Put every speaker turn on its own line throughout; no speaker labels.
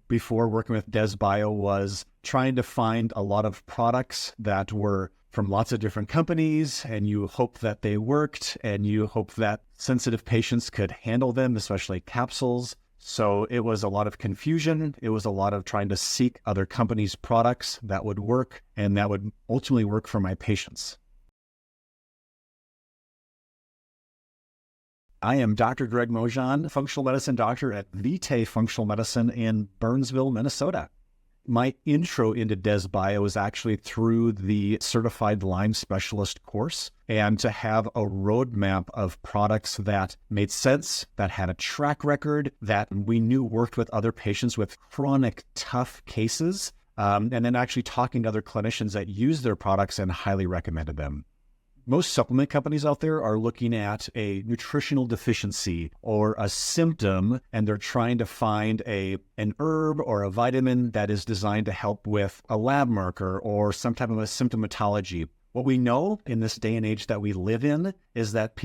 before working with DesBio was trying to find a lot of products that were from lots of different companies, and you hope that they worked, and you hope that sensitive patients could handle them, especially capsules. So it was a lot of confusion. It was a lot of trying to seek other companies' products that would work and that would ultimately work for my patients. I am Dr. Greg Mongeon, functional medicine doctor at Vitae Functional Medicine in Burnsville, Minnesota. My intro into DesBio is actually through the Certified Lyme Specialist course, and to have a roadmap of products that made sense, that had a track record, that we knew worked with other patients with chronic tough cases, and then actually talking to other clinicians that use their products and highly recommended them. Most supplement companies out there are looking at a nutritional deficiency or a symptom, and they're trying to find an herb or a vitamin that is designed to help with a lab marker or some type of a symptomatology. What we know in this day and age that we live in is that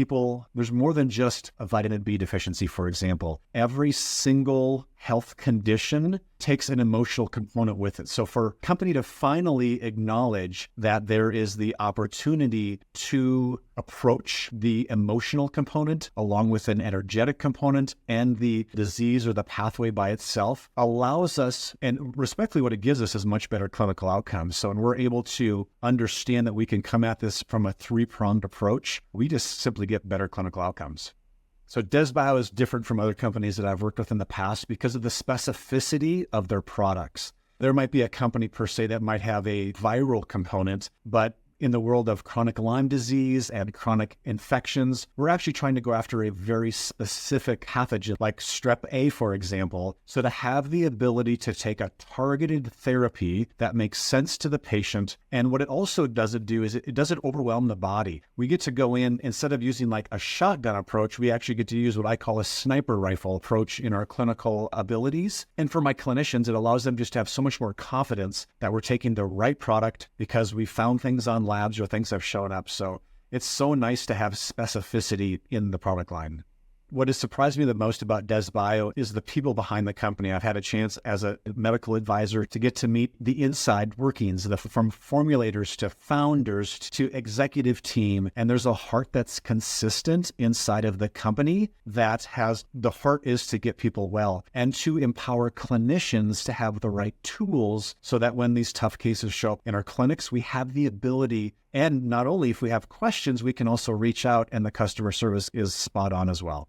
there's more than just a vitamin B deficiency, for example. Every single health condition takes an emotional component with it. So for a company to finally acknowledge that there is the opportunity to approach the emotional component along with an energetic component and the disease or the pathway by itself allows us, and respectfully what it gives us is much better clinical outcomes. So when we're able to understand that we can come at this from a three-pronged approach, we just simply get better clinical outcomes. So DesBio is different from other companies that I've worked with in the past because of the specificity of their products. There might be a company per se that might have a viral component, but in the world of chronic Lyme disease and chronic infections, we're actually trying to go after a very specific pathogen like strep A, for example. So to have the ability to take a targeted therapy that makes sense to the patient, and what it also doesn't do is it doesn't overwhelm the body. We get to go in, instead of using like a shotgun approach, we actually get to use what I call a sniper rifle approach in our clinical abilities. And for my clinicians, it allows them just to have so much more confidence that we're taking the right product because we found things on labs or things have shown up. So it's so nice to have specificity in the product line. What has surprised me the most about DesBio is the people behind the company. I've had a chance as a medical advisor to get to meet the inside workings, from formulators to founders to executive team. And there's a heart that's consistent inside of the company that has the heart is to get people well and to empower clinicians to have the right tools so that when these tough cases show up in our clinics, we have the ability. And not only if we have questions, we can also reach out and the customer service is spot on as well.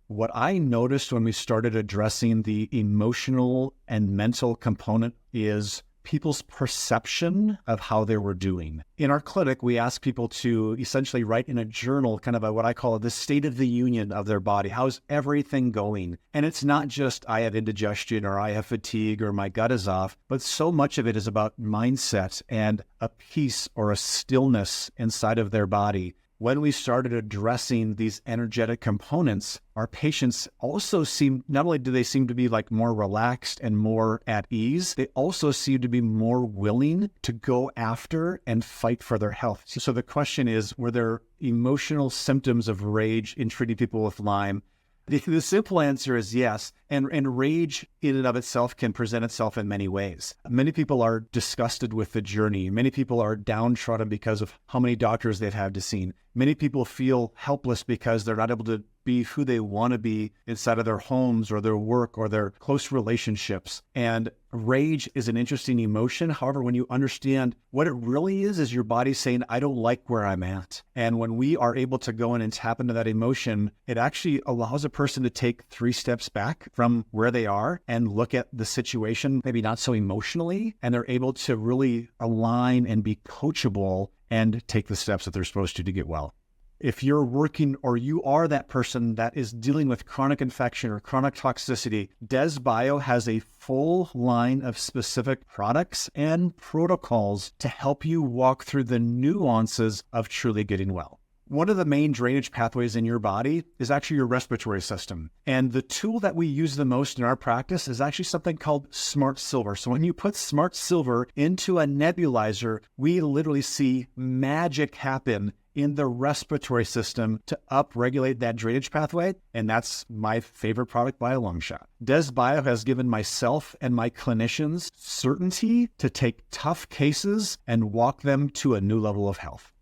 What I noticed when we started addressing the emotional and mental component is people's perception of how they were doing. In our clinic, we ask people to essentially write in a journal, kind of what I call the state of the union of their body. How's everything going? And it's not just I have indigestion or I have fatigue or my gut is off, but so much of it is about mindset and a peace or a stillness inside of their body. When we started addressing these energetic components, our patients also not only do they seem to be like more relaxed and more at ease, they also seem to be more willing to go after and fight for their health. So the question is, were there emotional symptoms of rage in treating people with Lyme? The simple answer is yes. And rage in and of itself can present itself in many ways. Many people are disgusted with the journey. Many people are downtrodden because of how many doctors they've had to see. Many people feel helpless because they're not able to be who they want to be inside of their homes or their work or their close relationships. And rage is an interesting emotion. However, when you understand what it really is your body saying, I don't like where I'm at. And when we are able to go in and tap into that emotion, it actually allows a person to take 3 steps back from where they are and look at the situation, maybe not so emotionally, and they're able to really align and be coachable and take the steps that they're supposed to get well. If you're working or you are that person that is dealing with chronic infection or chronic toxicity, DesBio has a full line of specific products and protocols to help you walk through the nuances of truly getting well. One of the main drainage pathways in your body is actually your respiratory system. And the tool that we use the most in our practice is actually something called Smart Silver. So when you put Smart Silver into a nebulizer, we literally see magic happen in the respiratory system to upregulate that drainage pathway. And that's my favorite product by a long shot. DesBio has given myself and my clinicians certainty to take tough cases and walk them to a new level of health.